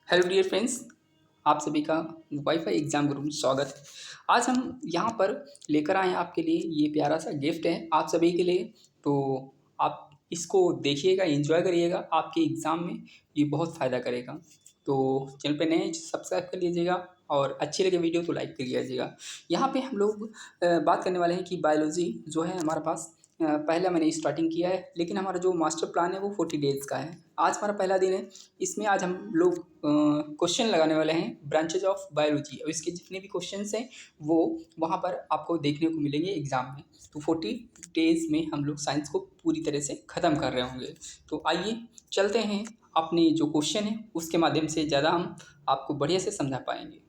Hello dear friends, आप सभी का वाईफाई एग्ज़ाम गुरु में स्वागत है। आज हम यहाँ पर लेकर आए हैं आपके लिए ये प्यारा सा गिफ्ट है आप सभी के लिए। तो आप इसको देखिएगा, एंजॉय करिएगा, आपके एग्ज़ाम में ये बहुत फ़ायदा करेगा। तो चैनल पे नए हैं सब्सक्राइब कर लीजिएगा और अच्छी लगे वीडियो तो लाइक कर लीजिएगा। यहाँ पे हम लोग बात करने वाले हैं कि बायोलॉजी जो है हमारे पास पहला मैंने स्टार्टिंग किया है, लेकिन हमारा जो मास्टर प्लान है वो 40 डेज़ का है। आज हमारा पहला दिन है। इसमें आज हम लोग क्वेश्चन लगाने वाले हैं ब्रांचेज ऑफ बायोलॉजी, और इसके जितने भी क्वेश्चंस हैं वो वहाँ पर आपको देखने को मिलेंगे एग्ज़ाम में। तो 40 डेज़ में हम लोग साइंस को पूरी तरह से ख़त्म कर रहे होंगे। तो आइए चलते हैं, अपने जो क्वेश्चन है उसके माध्यम से ज़्यादा हम आपको बढ़िया से समझा पाएंगे।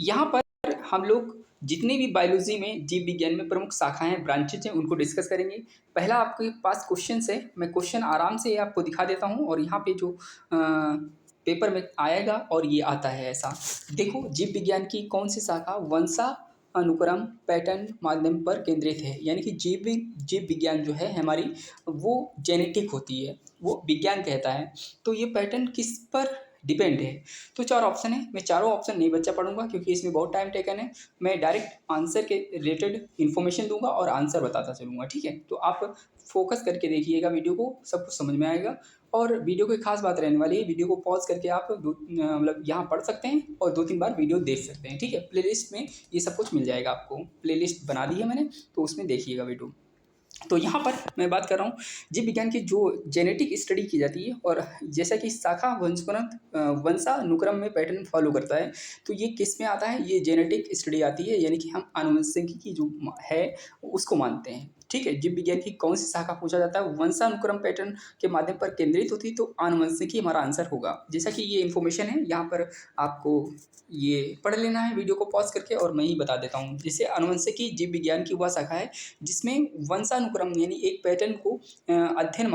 यहाँ पर हम लोग जितने भी बायोलॉजी में जीव विज्ञान में प्रमुख शाखाएं ब्रांचेज हैं उनको डिस्कस करेंगे। पहला आपके पास क्वेश्चन है, मैं क्वेश्चन आराम से आपको दिखा देता हूँ और यहाँ पे जो पेपर में आएगा और ये आता है ऐसा। देखो, जीव विज्ञान की कौन सी शाखा वंशा अनुक्रम पैटर्न माध्यम पर केंद्रित है, यानी कि जीव विज्ञान जो है हमारी वो जेनेटिक होती है, वो विज्ञान कहता है। तो ये पैटर्न किस पर डिपेंड है? तो 4 ऑप्शन है, मैं चारों ऑप्शन नहीं बच्चा पढ़ूंगा क्योंकि इसमें बहुत टाइम टेकन है। मैं डायरेक्ट आंसर के रिलेटेड इन्फॉर्मेशन दूंगा और आंसर बताता चलूँगा, ठीक है? तो आप फोकस करके देखिएगा वीडियो को, सब कुछ समझ में आएगा। और वीडियो की खास बात रहने वाली है, वीडियो को पॉज करके आप मतलब यहाँ पढ़ सकते हैं और 2-3 बार वीडियो देख सकते हैं, ठीक है? प्लेलिस्ट में ये सब कुछ मिल जाएगा आपको, प्लेलिस्ट बना दी है मैंने, तो उसमें देखिएगा वीडियो। तो यहाँ पर मैं बात कर रहा हूँ जीव विज्ञान की जो जेनेटिक स्टडी की जाती है, और जैसा कि शाखा वंशानुक्रम में पैटर्न फॉलो करता है, तो ये किस में आता है? ये जेनेटिक स्टडी आती है, यानी कि हम आनुवंशिकी की जो है उसको मानते हैं, ठीक है? जीव विज्ञान की कौन सी शाखा पूछा जाता है, वंशानुक्रम पैटर्न के माध्यम पर केंद्रित होती है, तो आनुवंशिकी हमारा आंसर होगा। जैसा कि ये इन्फॉर्मेशन है, यहाँ पर आपको ये पढ़ लेना है वीडियो को पॉज करके, और मैं ही बता देता हूँ। जैसे आनुवंशिकी जीव विज्ञान की वह शाखा है जिसमें वंशानुक्रम यानी एक पैटर्न को अध्ययन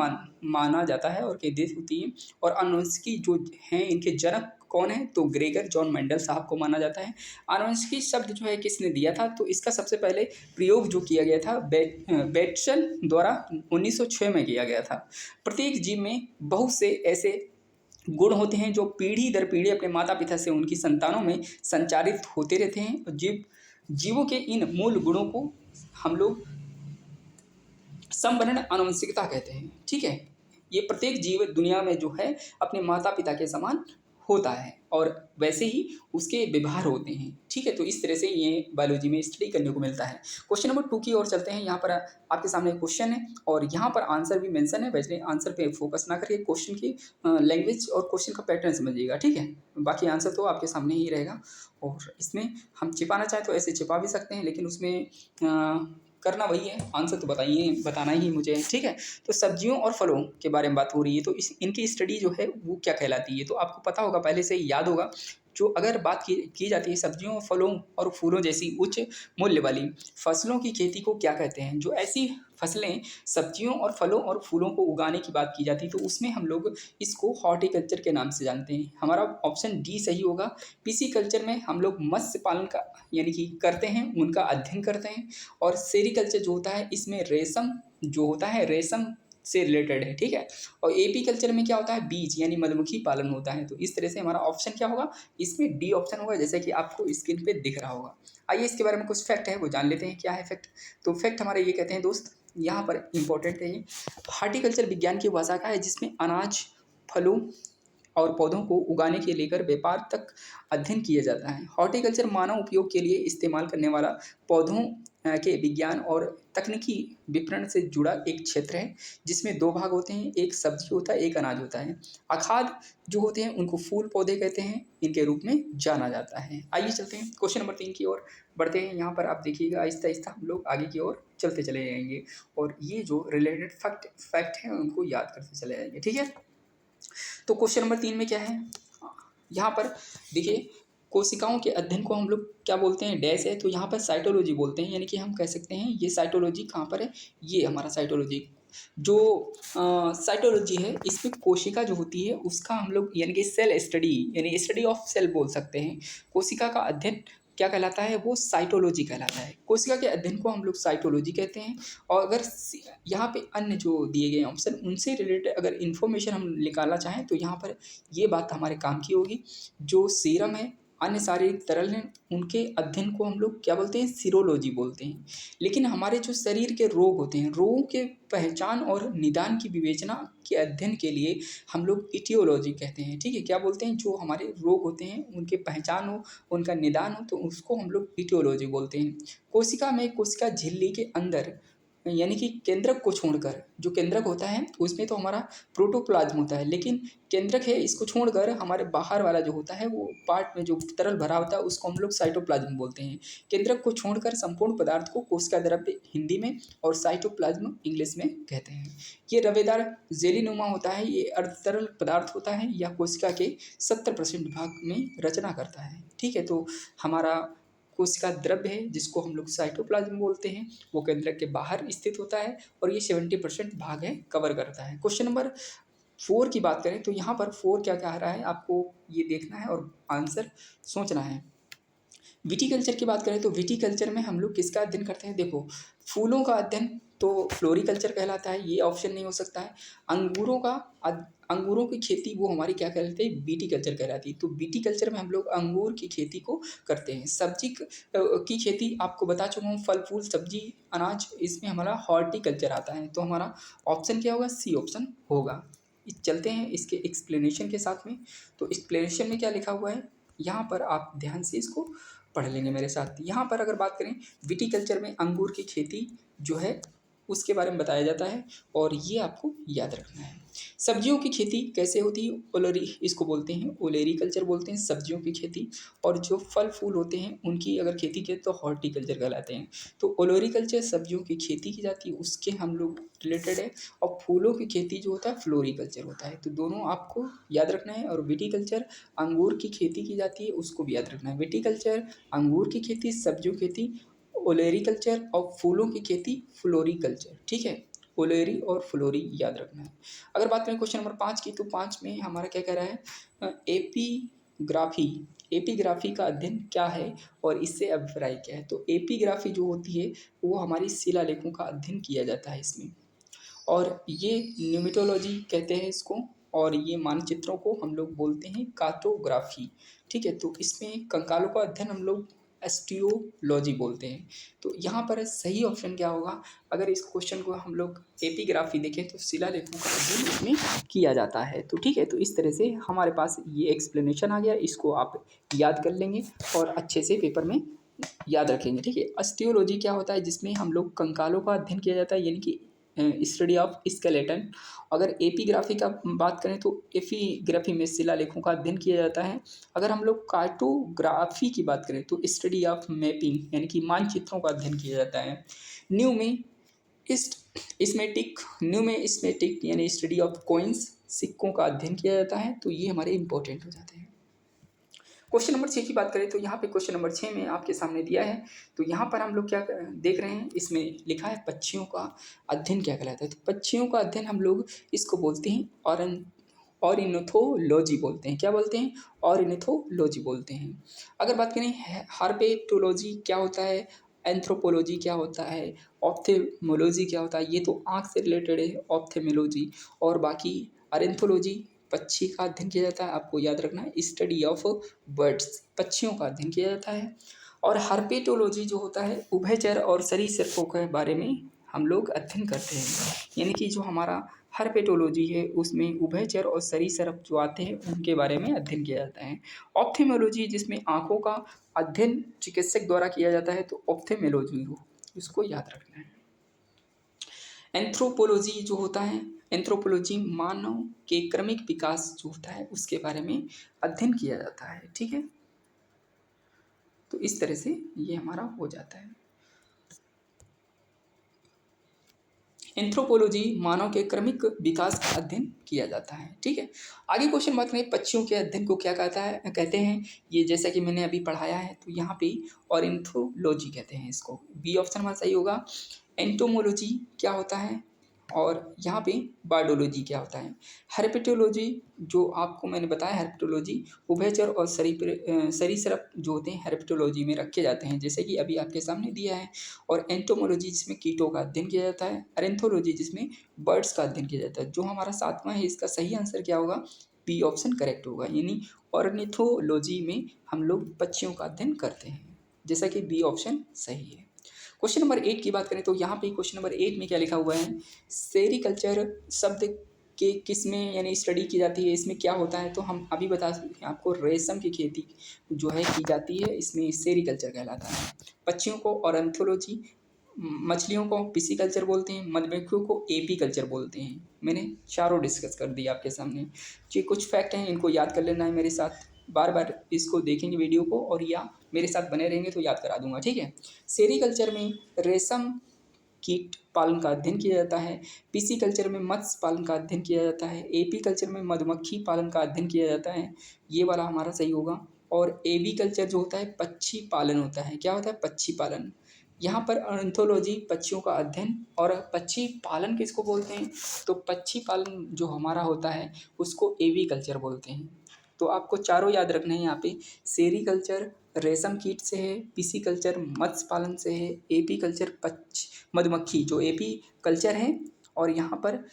माना जाता है और केंद्रित होती है। और आनुवंशिकी जो हैं इनके जनक कौन है? तो ग्रेगर जॉन मेंडल साहब को माना जाता है। आनुवंशिकी शब्द जो है किसने दिया था? तो इसका सबसे पहले प्रयोग जो किया गया था बेटसन द्वारा 1906 में किया गया था। प्रत्येक जीव में बहुत से ऐसे गुण होते हैं जो पीढ़ी दर पीढ़ी अपने माता पिता से उनकी संतानों में संचारित होते रहते हैं, और जीवों के इन मूल गुणों को हम लोग समवर्ण आनुवंशिकता कहते हैं, ठीक है? ये प्रत्येक जीव दुनिया में जो है अपने माता पिता के समान होता है, और वैसे ही उसके व्यवहार होते हैं, ठीक है? तो इस तरह से ये बायोलॉजी में स्टडी करने को मिलता है। क्वेश्चन नंबर 2 की ओर चलते हैं। यहाँ पर आपके सामने क्वेश्चन है और यहाँ पर आंसर भी मेंशन है। वैसे आंसर पे फोकस ना करके क्वेश्चन की लैंग्वेज और क्वेश्चन का पैटर्न समझिएगा, ठीक है? बाकी आंसर तो आपके सामने ही रहेगा, और इसमें हम छिपाना चाहें तो ऐसे छिपा भी सकते हैं, लेकिन उसमें करना वही है, आंसर तो बताना ही मुझे है, ठीक है? तो सब्जियों और फलों के बारे में बात हो रही है, तो इनकी स्टडी जो है वो क्या कहलाती है? तो आपको पता होगा, पहले से ही याद होगा। जो अगर बात की जाती है सब्जियों, फलों और फूलों जैसी उच्च मूल्य वाली फसलों की खेती को क्या कहते हैं? जो ऐसी फसलें सब्जियों और फलों और फूलों को उगाने की बात की जाती है, तो उसमें हम लोग इसको हॉर्टिकल्चर के नाम से जानते हैं। हमारा ऑप्शन डी सही होगा। पिसीकल्चर में हम लोग मत्स्य पालन का यानी कि करते हैं, उनका अध्ययन करते हैं। और सेरीकल्चर जो होता है इसमें रेशम जो होता है, रेशम से रिलेटेड है, ठीक है? और एपी कल्चर में क्या होता है? बीज यानी मधुमक्खी पालन होता है। तो इस तरह से हमारा ऑप्शन क्या होगा? इसमें डी ऑप्शन होगा, जैसे कि आपको स्क्रीन पे दिख रहा होगा। आइए इसके बारे में कुछ फैक्ट है वो जान लेते हैं, क्या है फैक्ट। तो फैक्ट हमारे ये कहते हैं दोस्त, यहाँ पर इंपॉर्टेंट है ये, हार्टिकल्चर विज्ञान की वह शाखा है जिसमें अनाज, फलों और पौधों को उगाने के लेकर व्यापार तक अध्ययन किया जाता है। हॉर्टिकल्चर मानव उपयोग के लिए इस्तेमाल करने वाला पौधों के विज्ञान और तकनीकी विपणन से जुड़ा एक क्षेत्र है, जिसमें 2 भाग होते हैं, एक सब्जी होता है, एक अनाज होता है। अखाद्य जो होते हैं उनको फूल पौधे कहते हैं, इनके रूप में जाना जाता है। आइए चलते हैं क्वेश्चन नंबर 3 की ओर बढ़ते हैं। यहाँ पर आप देखिएगा, आहिस्ता आहिस्ता हम लोग आगे की ओर चलते चले जाएंगे, और ये जो रिलेटेड फैक्ट हैं उनको याद करते चले जाएंगे, ठीक है? तो क्वेश्चन नंबर 3 में क्या है? यहाँ पर देखिए, कोशिकाओं के अध्ययन को हम लोग क्या बोलते हैं? डैश है, तो यहाँ पर साइटोलॉजी बोलते हैं, यानी कि हम कह सकते हैं ये साइटोलॉजी कहाँ पर है? ये हमारा साइटोलॉजी जो साइटोलॉजी है, इसमें कोशिका जो होती है उसका हम लोग यानी कि सेल स्टडी यानी स्टडी ऑफ सेल बोल सकते हैं। कोशिका का अध्ययन क्या कहलाता है, वो साइटोलॉजी कहलाता है। कोशिका के अध्ययन को हम लोग साइटोलॉजी कहते हैं। और अगर यहाँ पे अन्य जो दिए गए ऑप्शन उनसे रिलेटेड अगर इन्फॉर्मेशन हम निकालना चाहें तो यहाँ पर ये बात हमारे काम की होगी। जो सीरम है, अन्य शारीरिक तरल हैं, उनके अध्ययन को हम लोग क्या बोलते हैं, सीरोलॉजी बोलते हैं। लेकिन हमारे जो शरीर के रोग होते हैं, रोगों के पहचान और निदान की विवेचना के अध्ययन के लिए हम लोग इटियोलॉजी कहते हैं। ठीक है, क्या बोलते हैं, जो हमारे रोग होते हैं उनके पहचान हो, उनका निदान हो, तो उसको हम लोग इटियोलॉजी बोलते हैं। कोशिका में, कोशिका झिल्ली के अंदर यानी कि केंद्रक को छोड़कर, जो केंद्रक होता है उसमें तो हमारा प्रोटोप्लाज्म होता है, लेकिन केंद्रक है इसको छोड़कर हमारे बाहर वाला जो होता है वो पार्ट में जो तरल भरा होता है उसको हम लोग साइटोप्लाज्म बोलते हैं। केंद्रक को छोड़कर संपूर्ण पदार्थ को कोशिका द्रव्य हिंदी में और साइटोप्लाज्म इंग्लिश में कहते हैं। ये रवेदार जेलीनुमा होता है, ये अर्धतरल पदार्थ होता है, यह कोशिका के 70% भाग में रचना करता है। ठीक है, तो हमारा कोशिका द्रव्य है जिसको हम लोग साइटोप्लाज्म बोलते हैं, वो केंद्रक के बाहर स्थित होता है और ये 70% भाग है कवर करता है। क्वेश्चन नंबर 4 की बात करें तो यहाँ पर 4 क्या कह रहा है आपको ये देखना है और आंसर सोचना है। विटीकल्चर की बात करें तो विटीकल्चर में हम लोग किसका अध्ययन करते हैं, देखो फूलों का अध्ययन तो फ्लोरिकल्चर कहलाता है, ये ऑप्शन नहीं हो सकता है। अंगूरों की खेती वो हमारी क्या कहलाती है, बीटीकल्चर कहलाती है। तो बीटीकल्चर में हम लोग अंगूर की खेती को करते हैं। सब्जी की खेती आपको बता चुका हूँ, फल फूल सब्जी अनाज, इसमें हमारा हॉर्टिकल्चर आता है। तो हमारा ऑप्शन क्या होगा, सी ऑप्शन होगा। चलते हैं इसके एक्सप्लेनेशन के साथ में। तो एक्सप्लेनेशन में क्या लिखा हुआ है यहाँ पर आप ध्यान से इसको पढ़ लेंगे मेरे साथ। यहाँ पर अगर बात करें विटीकल्चर में अंगूर की खेती जो है उसके बारे में बताया जाता है और ये आपको याद रखना है। सब्जियों की खेती कैसे होती है, ओलेरी इसको बोलते हैं, ओलेरीकल्चर बोलते हैं सब्जियों की खेती। और जो फल फूल होते हैं उनकी अगर खेती की तो हॉर्टिकल्चर कहलाते हैं। तो ओलेरीकल्चर सब्जियों की खेती की जाती है उसके हम लोग रिलेटेड है, और फूलों की खेती जो होता है फ्लोरिकल्चर होता है। तो दोनों आपको याद रखना है। और विटीकल्चर अंगूर की खेती की जाती है उसको भी याद रखना है। विटीकल्चर अंगूर की खेती, सब्जियों की खेती ओलेरीकल्चर, और फूलों की खेती फ्लोरिकल्चर। ठीक है, ओलेरी और फ्लोरी याद रखना है। अगर बात करें क्वेश्चन नंबर 5 की तो 5 में हमारा क्या कह रहा है, एपीग्राफी। एपीग्राफी का अध्ययन क्या है और इससे अभिप्राय क्या है। तो एपीग्राफी जो होती है वो हमारी शिलालेखों का अध्ययन किया जाता है इसमें, और ये न्यूमेटोलॉजी कहते हैं इसको, और ये मानचित्रों को हम लोग बोलते हैं कार्टोग्राफी। ठीक है, तो इसमें कंकालों का अध्ययन हम लोग एस्टियोलॉजी बोलते हैं। तो यहाँ पर सही ऑप्शन क्या होगा, अगर इस क्वेश्चन को हम लोग एपिग्राफी देखें तो शिलालेखों का अध्ययन इसमें किया जाता है। तो ठीक है, तो इस तरह से हमारे पास ये एक्सप्लेनेशन आ गया, इसको आप याद कर लेंगे और अच्छे से पेपर में याद रखेंगे। ठीक है, अस्टियोलॉजी क्या होता है, जिसमें हम लोग कंकालों का अध्ययन किया जाता है, यानी कि स्टडी ऑफ स्केलेटन। अगर एपीग्राफी का बात करें तो एपीग्राफी में शिलालेखों का अध्ययन किया जाता है। अगर हम लोग कार्टोग्राफी की बात करें तो स्टडी ऑफ मैपिंग यानी कि मानचित्रों का अध्ययन किया जाता है। न्यू में न्यूमेस्मेटिक यानी स्टडी ऑफ कॉइन्स, सिक्कों का अध्ययन किया जाता है। तो ये हमारे इंपॉर्टेंट हो जाते हैं। क्वेश्चन नंबर 6 की बात करें तो यहाँ पे क्वेश्चन नंबर 6 में आपके सामने दिया है। तो यहाँ पर हम लोग क्या देख रहे हैं, इसमें लिखा है पक्षियों का अध्ययन क्या कहलाता है। तो पक्षियों का अध्ययन हम लोग इसको बोलते हैं ऑर्निथोलॉजी बोलते हैं। क्या बोलते हैं, ऑर्निथोलॉजी बोलते हैं। अगर बात करें हार्पेटोलॉजी क्या होता है, एंथ्रोपोलॉजी क्या होता है, ऑप्थेमोलॉजी क्या होता है, ये तो आँख से रिलेटेड है ऑप्थेमोलॉजी। और बाकी अरेंथोलॉजी पक्षी का अध्ययन किया जाता है, आपको याद रखना है स्टडी ऑफ बर्ड्स, पक्षियों का अध्ययन किया जाता है। और हर्पेटोलॉजी जो होता है उभयचर और सरीसृपों के बारे में हम लोग अध्ययन करते हैं, यानी कि जो हमारा हर्पेटोलॉजी है उसमें उभयचर और सरीसृप जो आते हैं उनके बारे में अध्ययन किया जाता है। ऑप्थेमोलॉजी जिसमें आँखों का अध्ययन चिकित्सक द्वारा किया जाता है, तो ऑप्थेमोलॉजी हो, इसको याद रखना है। एंथ्रोपोलॉजी जो होता है, एंथ्रोपोलॉजी मानव के क्रमिक विकास जो होता है उसके बारे में अध्ययन किया जाता है। ठीक है, तो इस तरह से ये हमारा हो जाता है। एंथ्रोपोलॉजी मानव के क्रमिक विकास का अध्ययन किया जाता है। ठीक है, आगे क्वेश्चन बात करें पक्षियों के अध्ययन को क्या कहते हैं, ये जैसा कि मैंने अभी पढ़ाया है। तो यहाँ पे ऑर्निथोलॉजी कहते हैं इसको, बी ऑप्शन हमारा सही होगा। एंटोमोलॉजी क्या होता है, और यहाँ पे बायोलॉजी क्या होता है। हेर्पेटोलॉजी जो आपको मैंने बताया, हेर्पेटोलॉजी उभयचर और सरीसृप जो होते हैं हेर्पेटोलॉजी में रखे जाते हैं, जैसे कि अभी आपके सामने दिया है। और एंटोमोलॉजी जिसमें कीटों का अध्ययन किया जाता है। अरेंथोलॉजी जिसमें बर्ड्स का अध्ययन किया जाता है। जो हमारा 7वां है, इसका सही आंसर क्या होगा? बी ऑप्शन करेक्ट होगा। यानी ऑर्निथोलॉजी में हम लोग पक्षियों का अध्ययन करते हैं, जैसा कि बी ऑप्शन सही है। क्वेश्चन नंबर 8 की बात करें तो यहाँ पे क्वेश्चन नंबर 8 में क्या लिखा हुआ है? सेरीकल्चर शब्द के किस में यानी स्टडी की जाती है, इसमें क्या होता है? तो हम अभी बता सकते हैं आपको, रेशम की खेती जो है की जाती है, इसमें सेरीकल्चर कहलाता है। पक्षियों को ऑर्निथोलॉजी, मछलियों को पिसीकल्चर बोलते हैं, मधुमक्खियों को एपी कल्चर बोलते हैं। मैंने चारों डिस्कस कर दिया आपके सामने। ये कुछ फैक्ट हैं, इनको याद कर लेना है मेरे साथ। बार बार इसको देखेंगे वीडियो को, और या मेरे साथ बने रहेंगे तो याद करा दूंगा, ठीक है। सेरीकल्चर में रेशम कीट पालन का अध्ययन किया जाता है। पीसी कल्चर में मत्स्य पालन का अध्ययन किया जाता है। एपी कल्चर में मधुमक्खी पालन का अध्ययन किया जाता है। ये वाला हमारा सही होगा। और एवी कल्चर जो होता है पक्षी पालन होता है। क्या होता है? पक्षी पालन। यहाँ पर ऑर्निथोलॉजी पक्षियों का अध्ययन, और पक्षी पालन किसको बोलते हैं? तो पक्षी पालन जो हमारा होता है उसको एवी कल्चर बोलते हैं। तो आपको चारों याद रखने हैं यहाँ पे। सेरीकल्चर रेशम कीट से है, पीसी कल्चर मत्स्य पालन से है, एपी कल्चर मधुमक्खी जो एपी कल्चर है, और यहाँ पर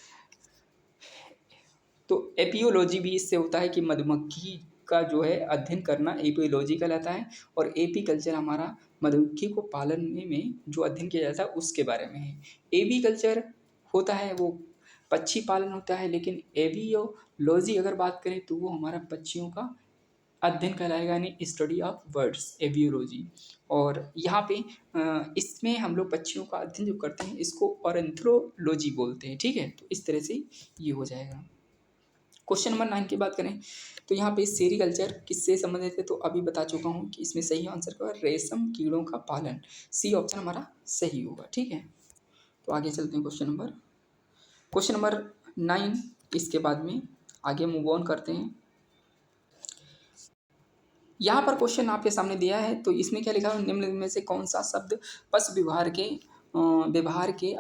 तो एपियोलॉजी भी इससे होता है कि मधुमक्खी का जो है अध्ययन करना एपियोलॉजी कहलाता है। और एपी कल्चर हमारा मधुमक्खी को पालने में जो अध्ययन किया जाता है उसके बारे में है। एवी कल्चर होता है वो पक्षी पालन होता है, लेकिन एवियोलॉजी अगर बात करें तो वो हमारा पक्षियों का अध्ययन कहलाएगा, यानी स्टडी ऑफ बर्ड्स, एवियोलॉजी। और यहाँ पे इसमें हम लोग पक्षियों का अध्ययन जो करते हैं इसको ऑर्निथोलॉजी बोलते हैं, ठीक है। तो इस तरह से ये हो जाएगा। क्वेश्चन नंबर 9 की बात करें तो यहाँ पे सेरीकल्चर किससे संबंधित है? तो अभी बता चुका हूँ कि इसमें सही आंसर का रेशम कीड़ों का पालन, सी ऑप्शन हमारा सही होगा, ठीक है। तो आगे चलते हैं क्वेश्चन नंबर 9, इसके बाद में आगे मूव ऑन करते हैं। यहाँ पर क्वेश्चन आपके सामने दिया है, तो इसमें क्या लिखा है? निम्न में से कौन सा शब्द पशु व्यवहार के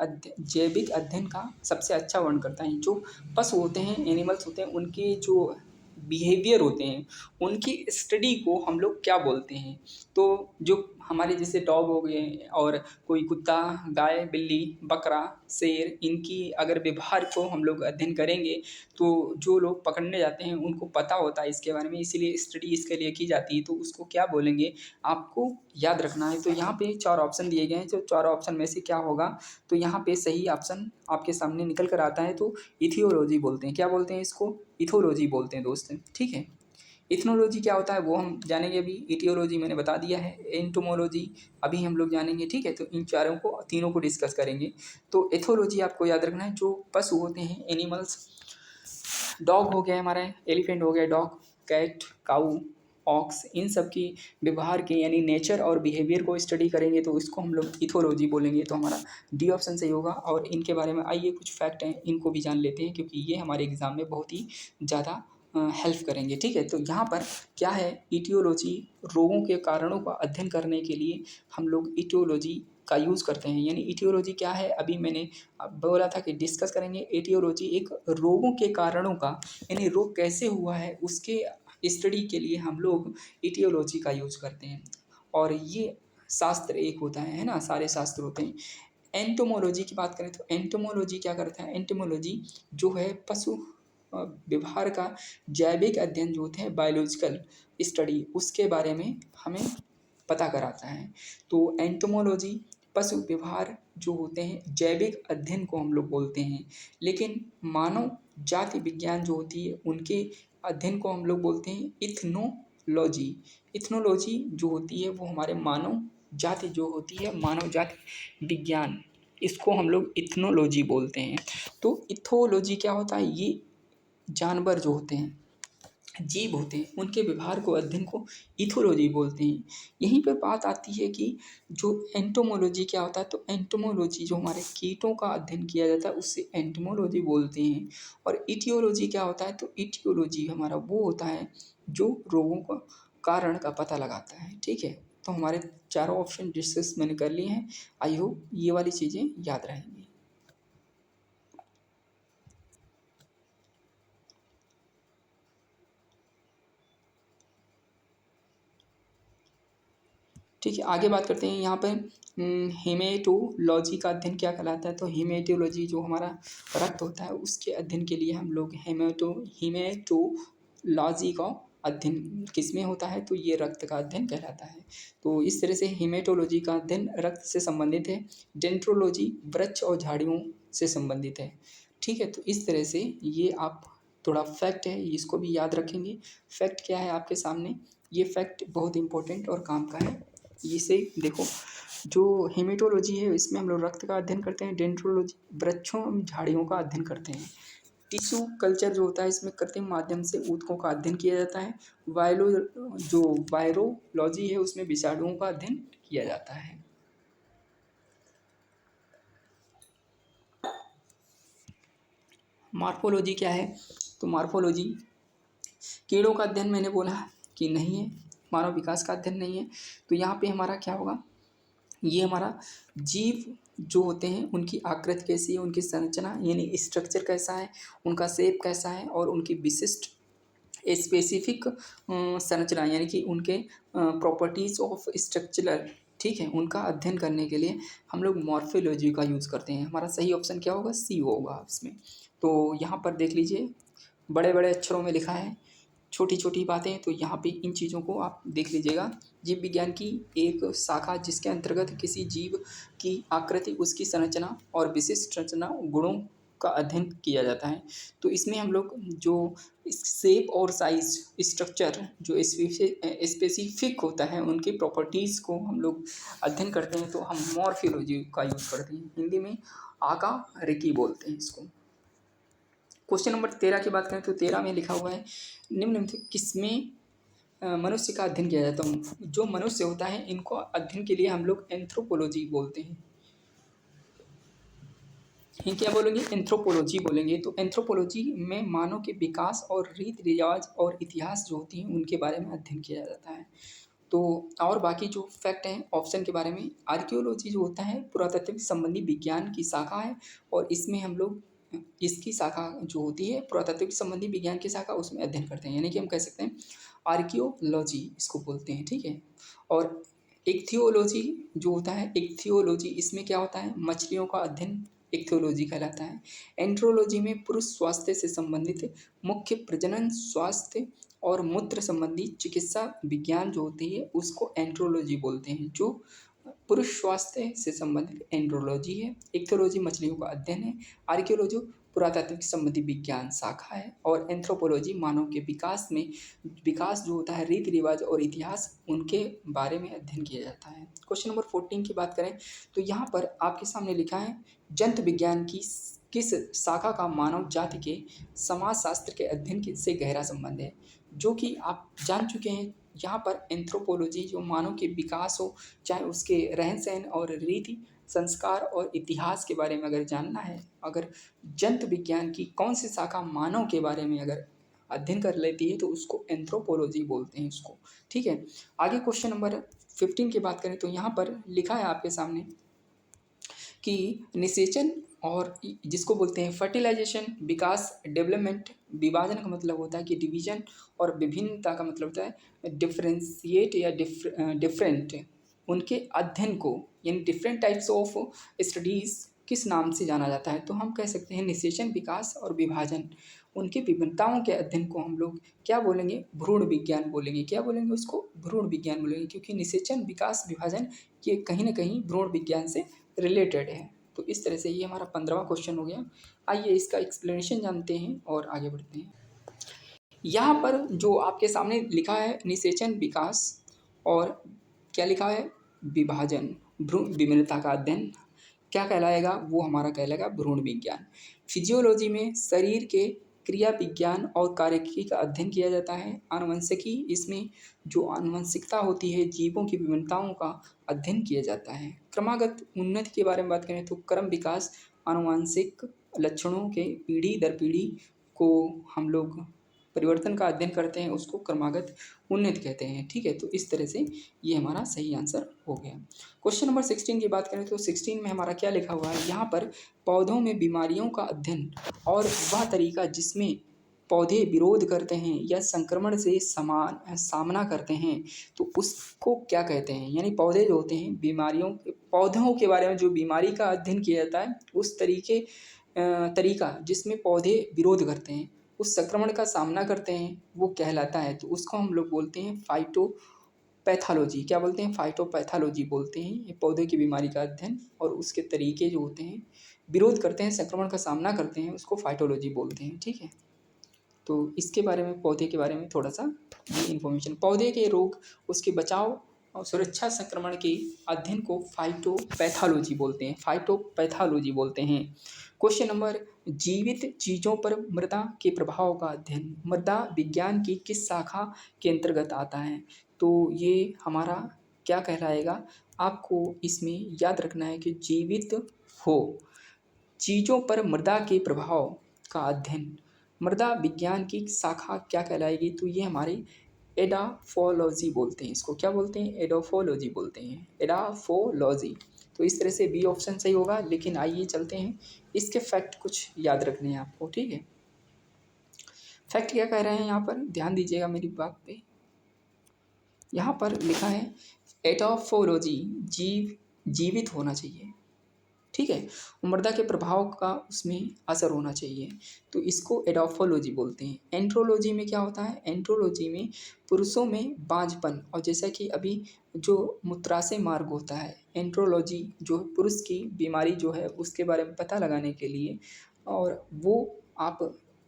जैविक अध्ययन का सबसे अच्छा वर्णन करता है? जो पशु होते हैं, एनिमल्स होते हैं, उनके जो बिहेवियर होते हैं, उनकी स्टडी को हम लोग क्या बोलते हैं? तो जो हमारे जैसे डॉग हो गए, और कोई कुत्ता, गाय, बिल्ली, बकरा, शेर, इनकी अगर व्यवहार को हम लोग अध्ययन करेंगे तो जो लोग पकड़ने जाते हैं उनको पता होता है इसके बारे में, इसीलिए स्टडी इसके लिए की जाती है। तो उसको क्या बोलेंगे आपको याद रखना है। तो यहाँ पे 4 ऑप्शन दिए गए हैं, जो 4 ऑप्शन में से क्या होगा? तो यहाँ पे सही ऑप्शन आपके सामने निकल कर आता है, तो इथियोलॉजी बोलते हैं। क्या बोलते हैं इसको? इथियोलॉजी बोलते हैं दोस्त, ठीक है। इथनोलॉजी क्या होता है वो हम जानेंगे अभी। इटियोलॉजी मैंने बता दिया है। एंटोमोलॉजी अभी हम लोग जानेंगे, ठीक है। तो इन तीनों को डिस्कस करेंगे। तो एथोलॉजी आपको याद रखना है, जो पशु होते हैं, एनिमल्स, डॉग हो गया हमारा, एलिफेंट हो गया, डॉग, कैट, काऊ, ऑक्स, इन सब की व्यवहार के यानी नेचर और बिहेवियर को स्टडी करेंगे तो इसको हम लोग इथोलॉजी बोलेंगे। तो हमारा डी ऑप्शन सही होगा। और इनके बारे में आइए कुछ फैक्ट हैं, इनको भी जान लेते हैं, क्योंकि ये हमारे एग्ज़ाम में बहुत ही ज़्यादा हेल्प करेंगे, ठीक है। तो यहाँ पर क्या है? इटियोलॉजी रोगों के कारणों का अध्ययन करने के लिए हम लोग इटियोलॉजी का यूज़ करते हैं। यानी इटियोलॉजी क्या है? अभी मैंने बोला था कि डिस्कस करेंगे। एटियोलॉजी एक रोगों के कारणों का, यानी रोग कैसे हुआ है उसके स्टडी के लिए हम लोग इटियोलॉजी का यूज़ करते हैं। और ये शास्त्र एक होता है ना, सारे शास्त्र होते हैं। एंटोमोलॉजी की बात करें तो एंटोमोलॉजी क्या करता है? एंटोमोलॉजी जो है पशु व्यवहार का जैविक अध्ययन जो होते हैं, बायोलॉजिकल स्टडी, उसके बारे में हमें पता कराता है। तो एंटोमोलॉजी पशु व्यवहार जो होते हैं जैविक अध्ययन को हम लोग बोलते हैं। लेकिन मानव जाति विज्ञान जो होती है उनके अध्ययन को हम लोग बोलते हैं इथनोलॉजी। इथनोलॉजी जो होती है वो हमारे मानव जाति जो होती है, मानव जाति विज्ञान, इसको हम लोग इथनोलॉजी बोलते हैं। तो इथोलॉजी क्या होता है? ये जानवर जो होते हैं, जीव होते हैं, उनके व्यवहार को अध्ययन को इथोलॉजी बोलते हैं। यहीं पर बात आती है कि जो एंटोमोलॉजी क्या होता है? तो एंटोमोलॉजी जो हमारे कीटों का अध्ययन किया जाता है उससे एंटोमोलॉजी बोलते हैं। और इटियोलॉजी क्या होता है? तो इटियोलॉजी हमारा वो होता है जो रोगों का कारण का पता लगाता है, ठीक है। तो हमारे चारों ऑप्शन डिस्कस मैंने कर लिए हैं। आई होप ये वाली चीज़ें याद रहेंगी। ठीक है, आगे बात करते हैं यहाँ पे हेमेटोलॉजी का अध्ययन क्या कहलाता है। तो हेमेटोलॉजी जो हमारा रक्त होता है उसके अध्ययन के लिए हम लोग हेमेटोलॉजी का अध्ययन किसमें होता है, तो ये रक्त का अध्ययन कहलाता है। तो इस तरह से हेमेटोलॉजी का अध्ययन रक्त से संबंधित है। डेंट्रोलॉजी वृक्ष और झाड़ियों से संबंधित है। ठीक है, तो इस तरह से ये आप थोड़ा फैक्ट है, इसको भी याद रखेंगे। फैक्ट क्या है आपके सामने, ये फैक्ट बहुत इंपॉर्टेंट और काम का है। इसे देखो, जो हेमेटोलॉजी है इसमें हम लोग रक्त का अध्ययन करते हैं। डेंट्रोलॉजी वृक्षों झाड़ियों का अध्ययन करते हैं। टिश्यू कल्चर जो होता है इसमें कृत्रिम माध्यम से ऊतकों का अध्ययन किया जाता है। वायरोलॉजी है उसमें विषाणुओं का अध्ययन किया जाता है। मॉर्फोलॉजी क्या है, तो मॉर्फोलॉजी कीड़ों का अध्ययन मैंने बोला कि नहीं है, मानव विकास का अध्ययन नहीं है। तो यहाँ पे हमारा क्या होगा, ये हमारा जीव जो होते हैं उनकी आकृति कैसी है, उनकी संरचना यानी स्ट्रक्चर कैसा है, उनका शेप कैसा है और उनकी विशिष्ट स्पेसिफिक संरचना यानी कि उनके प्रॉपर्टीज़ ऑफ स्ट्रक्चरल, ठीक है, उनका अध्ययन करने के लिए हम लोग मॉर्फोलॉजी का यूज़ करते हैं। हमारा सही ऑप्शन क्या होगा, सी होगा इसमें। तो यहाँ पर देख लीजिए बड़े बड़े अक्षरों में लिखा है, छोटी छोटी बातें, तो यहाँ पे इन चीज़ों को आप देख लीजिएगा। जीव विज्ञान की एक शाखा जिसके अंतर्गत किसी जीव की आकृति, उसकी संरचना और विशिष्ट संरचना गुणों का अध्ययन किया जाता है। तो इसमें हम लोग जो शेप और साइज स्ट्रक्चर जो स्पेसिफिक होता है उनकी प्रॉपर्टीज़ को हम लोग अध्ययन करते हैं, तो हम मॉर्फोलॉजी का यूज़ करते हैं। हिंदी में आका रिकी बोलते हैं इसको। क्वेश्चन नंबर 13 की बात करें तो 13 में लिखा हुआ है निम्न में से किसमें मनुष्य का अध्ययन किया जाता है। जो मनुष्य होता है इनको अध्ययन के लिए हम लोग एंथ्रोपोलॉजी बोलते हैं। ये क्या बोलेंगे, एंथ्रोपोलॉजी बोलेंगे। तो एंथ्रोपोलॉजी में मानव के विकास और रीति रिवाज और इतिहास जो होती हैं उनके बारे में अध्ययन किया जाता है। तो और बाकी जो फैक्ट हैं ऑप्शन के बारे में, आर्कियोलॉजी जो होता है पुरातत्व संबंधी विज्ञान की शाखा है और इसमें हम लोग इसकी शाखा जो होती है पुरातत्व संबंधी विज्ञान की शाखा उसमें अध्ययन करते हैं, यानी कि हम कह सकते हैं आर्कियोलॉजी इसको बोलते हैं। ठीक है, और इक्थियोलॉजी जो होता है, इक्थियोलॉजी इसमें क्या होता है, मछलियों का अध्ययन इक्थियोलॉजी कहलाता है। एंट्रोलॉजी में पुरुष स्वास्थ्य से संबंधित मुख्य प्रजनन स्वास्थ्य और मूत्र संबंधी चिकित्सा विज्ञान जो होती है उसको एंट्रोलॉजी बोलते हैं। जो पुरुष स्वास्थ्य से संबंधित एंड्रोलॉजी है। इक्थोलॉजी मछलियों का अध्ययन है। आर्कियोलॉजी पुरातात्विक संबंधी विज्ञान शाखा है और एंथ्रोपोलॉजी मानव के विकास जो होता है रीति रिवाज और इतिहास उनके बारे में अध्ययन किया जाता है। क्वेश्चन नंबर 14 की बात करें तो यहाँ पर आपके सामने लिखा है जंतु विज्ञान की किस शाखा का मानव जाति के समाजशास्त्र के अध्ययन से गहरा संबंध है। जो कि आप जान चुके हैं, यहाँ पर एंथ्रोपोलॉजी जो मानव के विकास हो, चाहे उसके रहन सहन और रीति संस्कार और इतिहास के बारे में अगर जानना है, अगर जंतु विज्ञान की कौन सी शाखा मानव के बारे में अगर अध्ययन कर लेती है तो उसको एंथ्रोपोलॉजी बोलते हैं उसको। ठीक है, आगे क्वेश्चन नंबर 15 की बात करें तो यहाँ पर लिखा है आपके सामने कि निषेचन और जिसको बोलते हैं फर्टिलाइजेशन, विकास, डेवलपमेंट, विभाजन का मतलब होता है कि डिवीजन और विभिन्नता का मतलब होता है डिफ्रेंशिएट या डिफरेंट, उनके अध्ययन को यानी डिफरेंट टाइप्स ऑफ स्टडीज़ किस नाम से जाना जाता है। तो हम कह सकते हैं निषेचन, विकास और विभाजन, उनकी विभिन्नताओं के अध्ययन को हम लोग क्या बोलेंगे, भ्रूण विज्ञान बोलेंगे। क्या बोलेंगे उसको, भ्रूण विज्ञान बोलेंगे, क्योंकि निषेचन, विकास, विभाजन ये कहीं ना कहीं भ्रूण विज्ञान से रिलेटेड है। तो इस तरह से ये हमारा 15वां क्वेश्चन हो गया। आइए इसका एक्सप्लेनेशन जानते हैं और आगे बढ़ते हैं। यहाँ पर जो आपके सामने लिखा है निषेचन, विकास और क्या लिखा है, विभाजन, भ्रूण विभिन्नता का अध्ययन क्या कहलाएगा, वो हमारा कहलाएगा भ्रूण विज्ञान। फिजियोलॉजी में शरीर के क्रिया विज्ञान और कार्यकी का अध्ययन किया जाता है। आनुवंशिकी, इसमें जो आनुवंशिकता होती है जीवों की विभिन्नताओं का अध्ययन किया जाता है। क्रमागत उन्नति के बारे में बात करें तो क्रम विकास, आनुवंशिक लक्षणों के पीढ़ी दर पीढ़ी को हम लोग परिवर्तन का अध्ययन करते हैं, उसको क्रमागत उन्नति कहते हैं। ठीक है, तो इस तरह से ये हमारा सही आंसर हो गया। क्वेश्चन नंबर 16 की बात करें तो 16 में हमारा क्या लिखा हुआ है, यहाँ पर पौधों में बीमारियों का अध्ययन और वह तरीका जिसमें पौधे विरोध करते हैं या संक्रमण से सामना करते हैं तो उसको क्या कहते हैं। यानी पौधे जो होते हैं पौधों के बारे में जो बीमारी का अध्ययन किया जाता है उस तरीका जिसमें पौधे विरोध करते हैं, उस संक्रमण का सामना करते हैं, वो कहलाता है। तो उसको हम लोग बोलते हैं फाइटोपैथोलॉजी। क्या बोलते हैं? फाइटोपैथोलॉजी बोलते हैं। ये पौधे की बीमारी का अध्ययन और उसके तरीके जो होते हैं, विरोध करते हैं, संक्रमण का सामना करते हैं, उसको फाइटोलॉजी बोलते हैं। ठीक है, तो इसके बारे में, पौधे के बारे में थोड़ा सा ये इन्फॉर्मेशन। पौधे के रोग, उसके बचाव और सुरक्षा संक्रमण के अध्ययन को फाइटोपैथोलॉजी बोलते हैं। फाइटोपैथोलॉजी बोलते हैं। क्वेश्चन नंबर, जीवित चीज़ों पर मृदा के प्रभाव का अध्ययन मृदा विज्ञान की किस शाखा के अंतर्गत आता है? तो ये हमारा क्या कहलाएगा? आपको इसमें याद रखना है कि जीवित हो चीज़ों पर मृदा के प्रभाव का अध्ययन मृदा विज्ञान की शाखा क्या कहलाएगी? तो ये हमारी एडाफोलॉजी बोलते हैं। इसको क्या बोलते हैं? एडाफोलॉजी बोलते हैं। एडाफोलॉजी। तो इस तरह से बी ऑप्शन सही होगा। लेकिन आइए चलते हैं, इसके फैक्ट कुछ याद रखने हैं आपको। ठीक है, फैक्ट क्या कह रहे हैं यहाँ पर, ध्यान दीजिएगा मेरी बात पे। यहाँ पर लिखा है एडाफोलॉजी जीवित होना चाहिए। ठीक है, मृदा के प्रभाव का उसमें असर होना चाहिए, तो इसको एडोफोलॉजी बोलते हैं। एंड्रोलॉजी में क्या होता है? एंड्रोलॉजी में पुरुषों में बांझपन, और जैसा कि अभी जो मूत्राशय मार्ग होता है, एंड्रोलॉजी जो पुरुष की बीमारी जो है उसके बारे में पता लगाने के लिए, और वो आप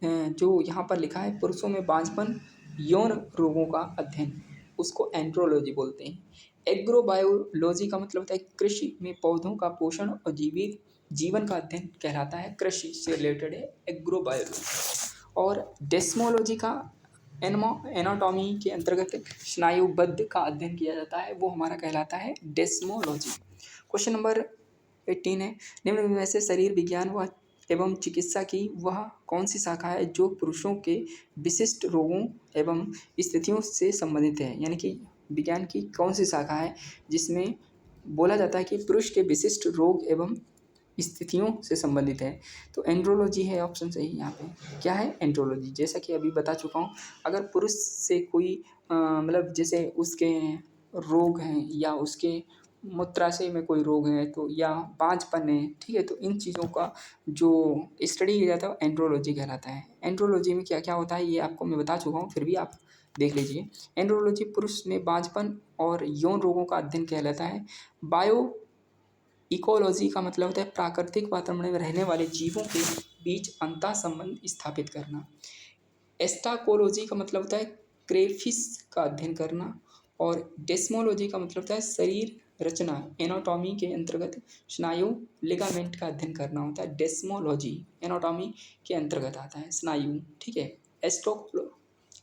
जो यहाँ पर लिखा है पुरुषों में बांझपन यौन रोगों का अध्ययन, उसको एंड्रोलॉजी बोलते हैं। एग्रोबायोलॉजी का मतलब होता है कृषि में पौधों का पोषण और जीवन का अध्ययन कहलाता है, कृषि से रिलेटेड है एग्रोबायोलॉजी। और डेस्मोलॉजी का एनाटॉमी के अंतर्गत स्नायुबद्ध का अध्ययन किया जाता है, वो हमारा कहलाता है डेस्मोलॉजी। क्वेश्चन नंबर 18 है, निम्न में से शरीर विज्ञान व एवं चिकित्सा की वह कौन सी शाखा है जो पुरुषों के विशिष्ट रोगों एवं स्थितियों से संबंधित है? यानी कि विज्ञान की कौन सी शाखा है जिसमें बोला जाता है कि पुरुष के विशिष्ट रोग एवं स्थितियों से संबंधित है? तो एंड्रोलॉजी है ऑप्शन सही यहाँ पे। क्या है? एंड्रोलॉजी। जैसा कि अभी बता चुका हूँ, अगर पुरुष से कोई मतलब जैसे उसके रोग हैं या उसके मूत्राशय में कोई रोग है तो, या बांझपन है, ठीक है, तो इन चीज़ों का जो स्टडी किया जाता है वो एंड्रोलॉजी कहलाता है। एंड्रोलॉजी में क्या क्या होता है ये आपको मैं बता चुका हूँ, फिर भी आप देख लीजिए। एंड्रोलॉजी पुरुष में बांझपन और यौन रोगों का अध्ययन कहलाता है। बायो इकोलॉजी का मतलब होता है प्राकृतिक वातावरण में रहने वाले जीवों के बीच अंतः संबंध स्थापित करना। एस्टाकोलॉजी का मतलब होता है क्रेफिस का अध्ययन करना। और डेस्मोलॉजी का मतलब होता है शरीर रचना, एनाटॉमी के अंतर्गत स्नायु लिगामेंट का अध्ययन करना होता है। डेस्मोलॉजी एनाटॉमी के अंतर्गत आता है, स्नायु। ठीक है,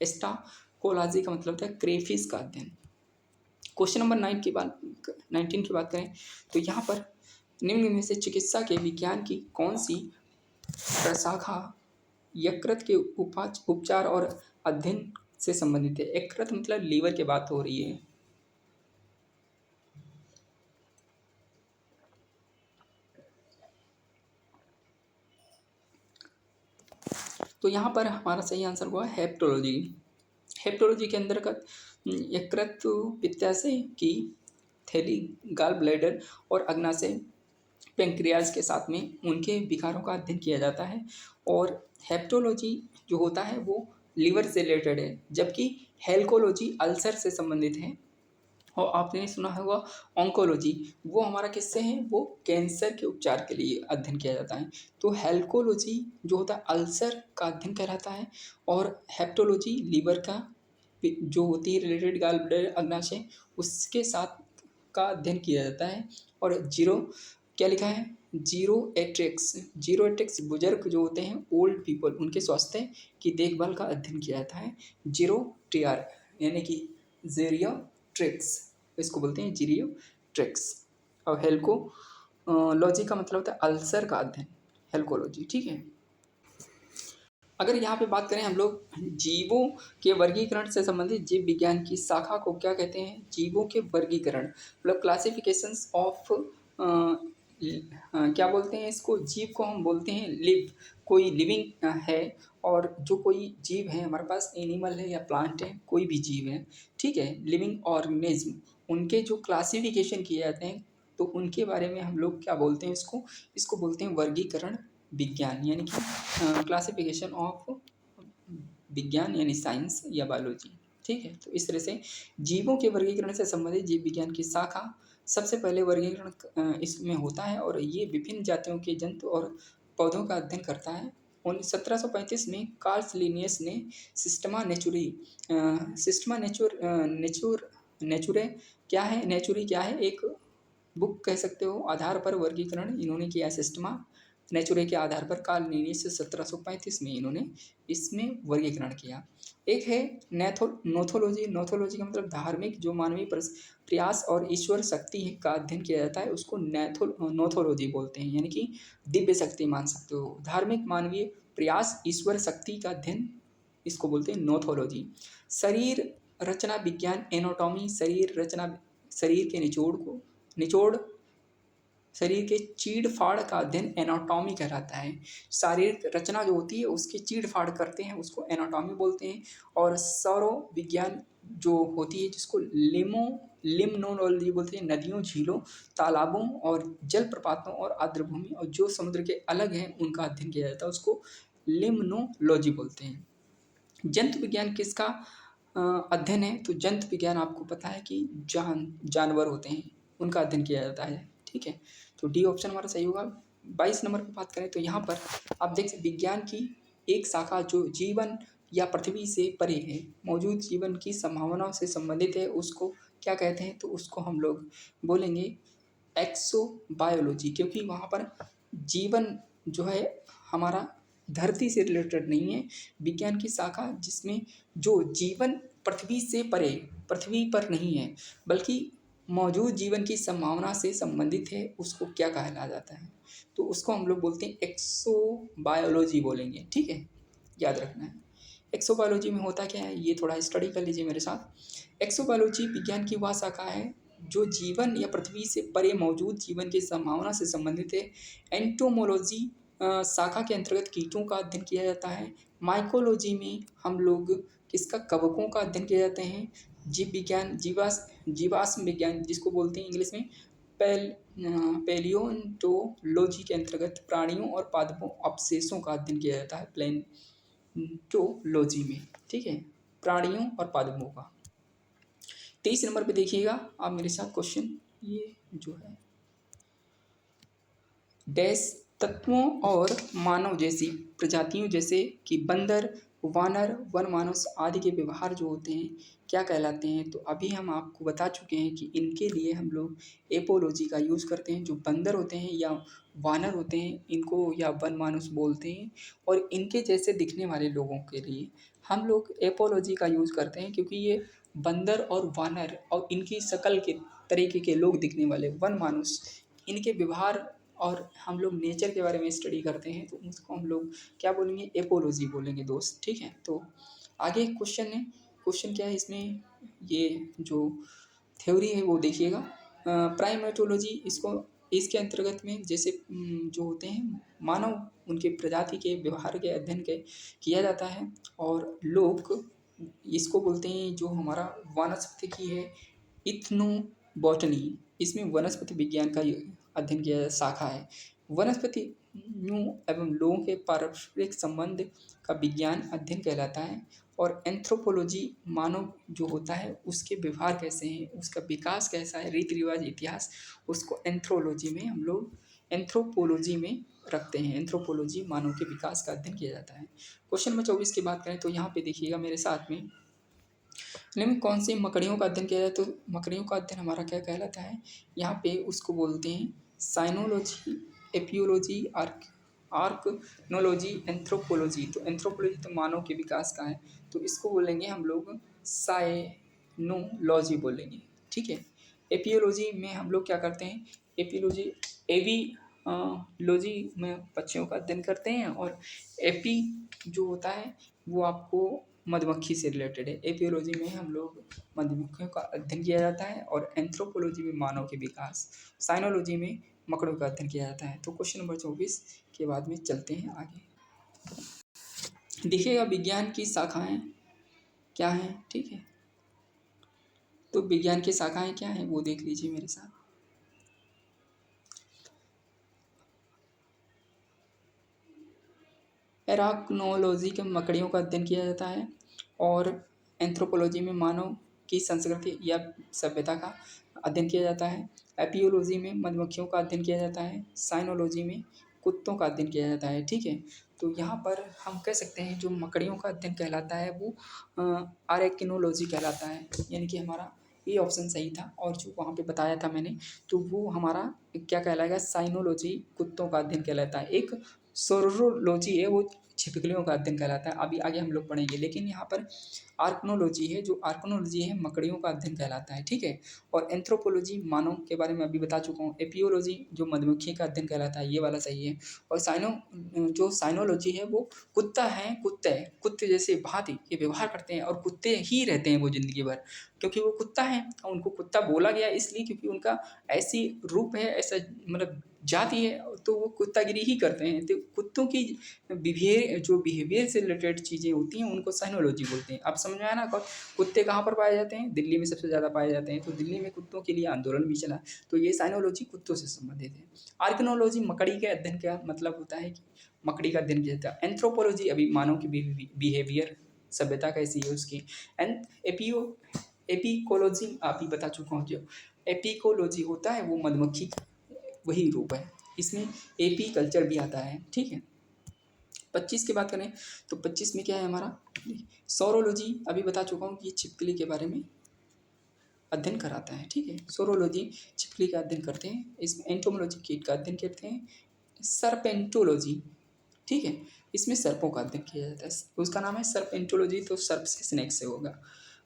एस्टाकोलॉजी का मतलब होता है क्रेफिस का अध्ययन। क्वेश्चन नंबर 19 की बात करें तो यहाँ पर निम्न में से चिकित्सा के विज्ञान की कौन सी प्रशाखा यकृत के उपचार और अध्ययन से संबंधित है? यकृत मतलब लीवर की बात हो रही है। तो यहाँ पर हमारा सही आंसर हुआ हेप्टोलॉजी। हेप्टोलॉजी के अंतर्गत यकृत पित्ताशय की थैली, गाल ब्लैडर और अग्नाशय पेंक्रियाज के साथ में उनके विकारों का अध्ययन किया जाता है। और हेप्टोलॉजी जो होता है वो लीवर से रिलेटेड है, जबकि हेल्कोलॉजी अल्सर से संबंधित है। और आपने सुना होगा ऑन्कोलॉजी, वो हमारा किससे है? वो कैंसर के उपचार के लिए अध्ययन किया जाता है। तो हेल्कोलॉजी जो होता है अल्सर का अध्ययन कहलाता है, और हेप्टोलॉजी लीवर का जो होती है रिलेटेड, गाल ब्लैडर अग्नाशय, उसके साथ का अध्ययन किया जाता है। और जीरो क्या लिखा है? जीरो एट्रिक्स बुजुर्ग जो होते हैं, ओल्ड पीपल, उनके स्वास्थ्य की देखभाल का अध्ययन किया जाता है। जीरो टीआर यानी कि जीरियोट्रिक्स, इसको बोलते हैं जीरियोट्रिक्स। और हेल्को लॉजी का मतलब होता है अल्सर का अध्ययन, हेल्कोलॉजी। ठीक है, अगर यहाँ पे बात करें हम लोग जीवों के वर्गीकरण से संबंधित जीव विज्ञान की शाखा को क्या कहते हैं? जीवों के वर्गीकरण मतलब क्लासिफिकेशंस ऑफ क्या बोलते हैं इसको? जीव को हम बोलते हैं लिव। कोई लिविंग है और जो कोई जीव है हमारे पास, एनिमल है या प्लांट है, कोई भी जीव है, ठीक है, लिविंग ऑर्गेनिज्म, उनके जो क्लासिफिकेशन किए जाते हैं तो उनके बारे में हम लोग क्या बोलते हैं, इसको बोलते हैं वर्गीकरण विज्ञान, यानी कि क्लासिफिकेशन ऑफ विज्ञान यानी साइंस या बायोलॉजी। ठीक है, तो इस तरह से जीवों के वर्गीकरण से संबंधित जीव विज्ञान की शाखा सबसे पहले वर्गीकरण इसमें होता है और ये विभिन्न जातियों के जंतु और पौधों का अध्ययन करता है। 1735 में कार्ल लिनियस ने सिस्टमा नेचुरे क्या है एक बुक कह सकते हो, आधार पर वर्गीकरण इन्होंने किया। सिस्टमा नेचुरे के आधार पर कार्ल लिनियस से 1735 में इन्होंने इसमें वर्गीकरण किया। एक है नोथोलॉजी। नोथोलॉजी का मतलब धार्मिक, जो मानवीय प्रयास और ईश्वर शक्ति का अध्ययन किया जाता है उसको नोथोलॉजी बोलते हैं, यानी कि दिव्य शक्ति मान सकते हो। धार्मिक, मानवीय प्रयास, ईश्वर शक्ति का अध्ययन, इसको बोलते हैं नोथोलॉजी। शरीर रचना विज्ञान एनाटॉमी, शरीर के निचोड़ शरीर के चीड़ फाड़ का अध्ययन एनाटॉमी कहलाता है। शारीरिक रचना जो होती है उसकी चीड़ फाड़ करते हैं उसको एनाटॉमी बोलते हैं। और सौर विज्ञान जो होती है जिसको लिम्नोलॉजी बोलते हैं, नदियों, झीलों, तालाबों और जलप्रपातों और आर्द्रभूमि और जो समुद्र के अलग हैं उनका अध्ययन किया जाता है, उसको लिम्नोलॉजी बोलते हैं। जंतु विज्ञान किसका अध्ययन है, तो जंतु विज्ञान आपको पता है कि जानवर होते हैं उनका अध्ययन किया जाता है। ठीक है, तो डी ऑप्शन हमारा सही होगा। 22 नंबर पर बात करें तो यहाँ पर आप देख सकते विज्ञान की एक शाखा जो जीवन या पृथ्वी से परे है, मौजूद जीवन की संभावनाओं से संबंधित है, उसको क्या कहते हैं, तो उसको हम लोग बोलेंगे एक्सोबायोलॉजी, क्योंकि वहाँ पर जीवन जो है हमारा धरती से रिलेटेड नहीं है। विज्ञान की शाखा जिसमें जो जीवन पृथ्वी से परे, पृथ्वी पर नहीं है बल्कि मौजूद जीवन की संभावना से संबंधित है, उसको क्या कहा जाता है, तो उसको हम लोग बोलते हैं एक्सोबायोलॉजी बोलेंगे। ठीक है, याद रखना है। एक्सोबायोलॉजी में होता क्या है, ये थोड़ा स्टडी कर लीजिए मेरे साथ। एक्सोबायोलॉजी विज्ञान की वह शाखा है जो जीवन या पृथ्वी से परे मौजूद जीवन की संभावना से संबंधित है। एंटोमोलॉजी शाखा के अंतर्गत कीटों का अध्ययन किया जाता है। माइकोलॉजी में हम लोग किसका, कवकों का अध्ययन किया जाते हैं। जीव विज्ञान जीवाश्म विज्ञान जिसको बोलते हैं इंग्लिश में पैलियोंटोलॉजी के अंतर्गत प्राणियों और पादपों अवशेषों का अध्ययन किया जाता है प्लेंटोलॉजी में। ठीक है, प्राणियों और पादपों का। 23 नंबर पे देखिएगा आप मेरे साथ क्वेश्चन, ये जो है डैश तत्वों और मानव जैसी प्रजातियों जैसे कि बंदर, वानर, वन मानुष आदि के व्यवहार जो होते हैं क्या कहलाते हैं, तो अभी हम आपको बता चुके हैं कि इनके लिए हम लोग एपोलॉजी का यूज़ करते हैं। जो बंदर होते हैं या वानर होते हैं इनको या वन मानुष बोलते हैं, और इनके जैसे दिखने वाले लोगों के लिए हम लोग एपोलॉजी का यूज़ करते हैं, क्योंकि ये बंदर और वानर और इनकी शक्ल के तरीके के लोग दिखने वाले वन मानुष, इनके व्यवहार और हम लोग नेचर के बारे में स्टडी करते हैं, तो उसको हम लोग क्या बोलेंगे, एपोलॉजी बोलेंगे दोस्त। ठीक है, तो आगे क्वेश्चन है, क्वेश्चन क्या है इसमें, ये जो थ्योरी है वो देखिएगा। प्राइमेटोलॉजी, इसके अंतर्गत में जैसे जो होते हैं मानव उनके प्रजाति के व्यवहार के अध्ययन के किया जाता है, और लोग इसको बोलते हैं जो हमारा वनस्पतिकी है इथनोबॉटनी, इसमें वनस्पति विज्ञान का अध्ययन किया शाखा है। वनस्पतियों एवं लोगों के पारस्परिक संबंध का विज्ञान अध्ययन कहलाता है। और एंथ्रोपोलॉजी मानव जो होता है उसके व्यवहार कैसे हैं, उसका विकास कैसा है, रीति रिवाज, इतिहास, उसको एंथ्रोपोलॉजी में रखते हैं। एंथ्रोपोलॉजी मानव के विकास का अध्ययन किया जाता है। क्वेश्चन नंबर 24 की बात करें तो यहाँ पे देखिएगा मेरे साथ में, निम्न कौन सी मकड़ियों का अध्ययन किया जाए, तो मकड़ियों का अध्ययन हमारा क्या कहलाता है, यहाँ पे उसको बोलते हैं साइनोलॉजी, एपियोलॉजी, आर्कनोलॉजी, एंथ्रोपोलॉजी। तो एंथ्रोपोलॉजी तो मानव के विकास का है, तो इसको बोलेंगे हम लोग साइनोलॉजी बोलेंगे। ठीक है, एपियोलॉजी में हम लोग क्या करते हैं, एपियोलॉजी में पक्षियों का अध्ययन करते हैं, और एपी जो होता है वो आपको मधुमक्खी से रिलेटेड है। एपियोलॉजी में हम लोग मधुमक्खियों का अध्ययन किया जाता है, और एंथ्रोपोलॉजी में मानव के विकास, साइनोलॉजी में मकड़ों का अध्ययन किया जाता है। तो क्वेश्चन नंबर 24 के बाद में चलते हैं आगे। देखिएगा विज्ञान की शाखाएं क्या हैं, ठीक है। तो विज्ञान की शाखाएं क्या हैं वो देख लीजिए मेरे साथ। एराकनोलॉजी के मकड़ियों का अध्ययन किया जाता है, और एंथ्रोपोलॉजी में मानव की संस्कृति या सभ्यता का अध्ययन किया जाता है। एपियोलॉजी में मधुमक्खियों का अध्ययन किया जाता है। साइनोलॉजी में कुत्तों का अध्ययन किया जाता है, ठीक है। तो यहाँ पर हम कह सकते हैं जो मकड़ियों का अध्ययन कहलाता है वो आर्किनोलॉजी कहलाता है, यानी कि हमारा ये ऑप्शन सही था। और जो वहाँ पे बताया था मैंने, तो वो हमारा क्या कहलाएगा, साइनोलॉजी कुत्तों का अध्ययन कहलाता है। एक सोरोलॉजी है वो छिपकलियों का अध्ययन कहलाता है, अभी आगे हम लोग पढ़ेंगे। लेकिन यहाँ पर आर्कनोलॉजी है, जो आर्कनोलॉजी है मकड़ियों का अध्ययन कहलाता है, ठीक है। और एंथ्रोपोलॉजी मानव के बारे में अभी बता चुका हूँ। एपियोलॉजी जो मधुमक्खी का अध्ययन कहलाता है, ये वाला सही है। और साइनोलॉजी है वो कुत्ता है, कुत्ते जैसे भांति ये व्यवहार करते हैं, और कुत्ते ही रहते हैं वो ज़िंदगी भर, क्योंकि वो कुत्ता है और उनको कुत्ता बोला गया इसलिए क्योंकि उनका ऐसी रूप है, ऐसा मतलब जाति है, तो वो कुत्तागिरी ही करते हैं। तो कुत्तों की बिहेवियर से रिलेटेड चीज़ें होती हैं उनको साइनोलॉजी बोलते हैं। आप समझ में आया ना। कुत्ते कहाँ पर पाए जाते हैं, दिल्ली में सबसे ज़्यादा पाए जाते हैं, तो दिल्ली में कुत्तों के लिए आंदोलन भी चला, तो ये साइनोलॉजी कुत्तों से संबंधित है। आर्किनोलॉजी मकड़ी के अध्ययन का मतलब होता है कि मकड़ी का अध्ययन किया जाता है। एंथ्रोपोलॉजी अभी मानव की बिहेवियर, सभ्यता कैसी है उसकी। एंड एपिकोलॉजी अभी बता चुका हूँ। जो एपिकोलॉजी होता है वो मधुमक्खी का वही रूप है, इसमें एपी कल्चर भी आता है, ठीक है। 25 की बात करें तो 25 में क्या है हमारा, सोरोलॉजी अभी बता चुका हूँ कि ये छिपकली के बारे में अध्ययन कराता है, ठीक है। सोरोलॉजी छिपकली का अध्ययन करते हैं। इसमें एंटोमोलॉजी कीट का अध्ययन करते हैं। सर्पेंटोलॉजी, ठीक है, इसमें सर्पों का अध्ययन किया जाता है, उसका नाम है सर्पेंटोलॉजी, तो सर्प से स्नेक से होगा।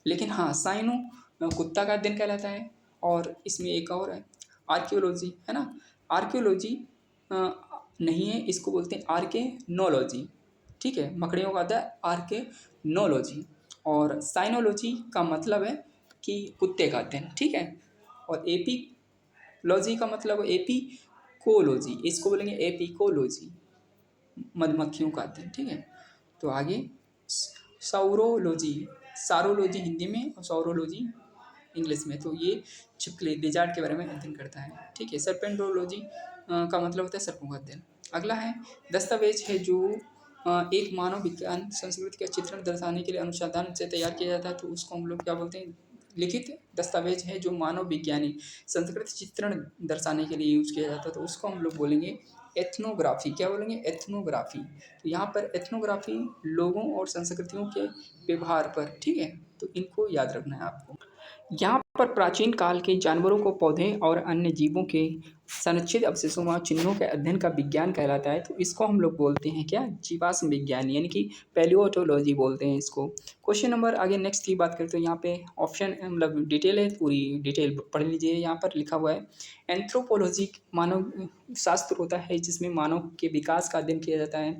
लेकिन हाँ, साइनो कुत्ता का अध्ययन कहलाता है। और इसमें एक और है आर्कियोलॉजी, है ना। आर्कियोलॉजी नहीं है, इसको बोलते हैं आर्केनोलॉजी, ठीक है। मकड़ियों का आता है आर्केनोलॉजी। और साइनोलॉजी का मतलब है कि कुत्ते का अध्ययन, ठीक है। और एपिलॉजी का मतलब एपिकोलॉजी, इसको बोलेंगे एपिकोलॉजी, मधुमक्खियों का अध्ययन, ठीक है। तो आगे साउरोलॉजी, सारोलॉजी हिंदी में और साउरोलॉजी इंग्लिश में, तो ये छिपकली लिजार्ड के बारे में अध्ययन करता है, ठीक है। सर्पेंटोलॉजी का मतलब होता है सर्पों का अध्ययन। अगला है दस्तावेज है जो एक मानव विज्ञान संस्कृति का चित्रण दर्शाने के लिए अनुसंधान से तैयार किया जाता है, तो उसको हम लोग क्या बोलते हैं, लिखित दस्तावेज है जो मानव विज्ञानी संस्कृति चित्रण दर्शाने के लिए यूज किया जाता है, तो उसको हम लोग बोलेंगे एथनोग्राफी। क्या बोलेंगे, एथनोग्राफी। तो यहाँ पर एथनोग्राफी लोगों और संस्कृतियों के व्यवहार पर, ठीक है, तो इनको याद रखना है आपको। यहाँ पर प्राचीन काल के जानवरों को पौधे और अन्य जीवों के संरक्षित अवशेषों व चिन्हों के अध्ययन का विज्ञान कहलाता है, तो इसको हम लोग बोलते हैं क्या, जीवाश्म विज्ञान, यानी कि पैलियोटोलॉजी बोलते हैं इसको। क्वेश्चन नंबर आगे नेक्स्ट की बात करते हैं, यहाँ पे ऑप्शन मतलब डिटेल है, पूरी डिटेल पढ़ लीजिए। यहाँ पर लिखा हुआ है एंथ्रोपोलॉजी मानव शास्त्र होता है जिसमें मानव के विकास का अध्ययन किया जाता है।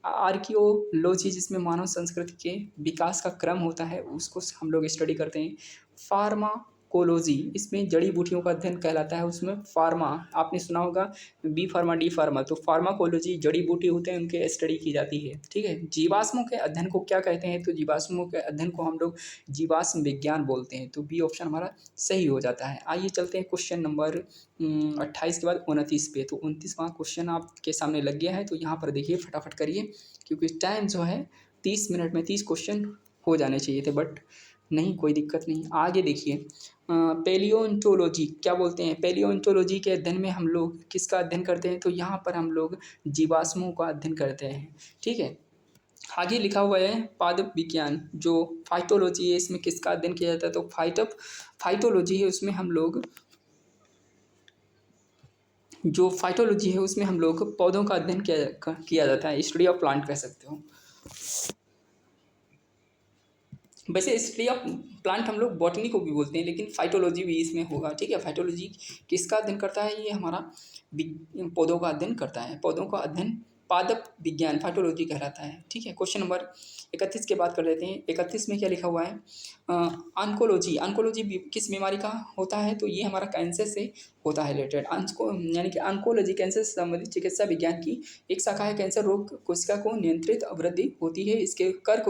आर्कियोलॉजी जिसमें मानव संस्कृति के विकास का क्रम होता है उसको हम लोग स्टडी करते हैं। फार्माकोलॉजी इसमें जड़ी बूटियों का अध्ययन कहलाता है, उसमें फार्मा आपने सुना होगा, बी फार्मा डी फार्मा, तो फार्माकोलॉजी जड़ी बूटी होते हैं उनके स्टडी की जाती है, ठीक है। जीवाश्मों के अध्ययन को क्या कहते हैं, तो जीवाश्मों के अध्ययन को हम लोग जीवाश्म विज्ञान बोलते हैं, तो बी ऑप्शन हमारा सही हो जाता है। आइए चलते हैं क्वेश्चन नंबर 28 के बाद 29 पे, तो 29वां क्वेश्चन आपके सामने लग गया है, तो यहाँ पर देखिए फटाफट करिए, क्योंकि टाइम जो है 30 मिनट में 30 क्वेश्चन हो जाने चाहिए थे, बट नहीं, कोई दिक्कत नहीं। आगे देखिए पैलियोंटोलॉजी क्या बोलते हैं, पैलियोंटोलॉजी के अध्ययन में हम लोग किसका अध्ययन करते हैं, तो यहाँ पर हम लोग जीवाश्मों का अध्ययन करते हैं, ठीक है। आगे लिखा हुआ है पादप विज्ञान जो फाइटोलॉजी है, इसमें किसका अध्ययन किया जाता है, तो फाइटोलॉजी है, उसमें हम लोग जो फाइटोलॉजी है उसमें हम लोग पौधों का अध्ययन किया जाता है, स्टडी ऑफ प्लांट कह सकते हो। वैसे स्टडी ऑफ प्लांट हम लोग बॉटनी को भी बोलते हैं, लेकिन फाइटोलॉजी भी इसमें होगा, ठीक है। फाइटोलॉजी किसका अध्ययन करता है, ये हमारा पौधों का अध्ययन करता है, पौधों का अध्ययन पादप विज्ञान फाइटोलॉजी कहलाता है। ठीक है, क्वेश्चन नंबर 31 की बात कर लेते हैं। 31 में क्या लिखा हुआ है? ऑन्कोलॉजी। ऑन्कोलॉजी किस बीमारी का होता है? तो ये हमारा कैंसर से होता है रिलेटेड। ऑन्को यानी कि ऑन्कोलॉजी कैंसर से संबंधित चिकित्सा विज्ञान की एक शाखा है। कैंसर रोग कोशिका को नियंत्रित वृद्धि होती है, इसके कर्क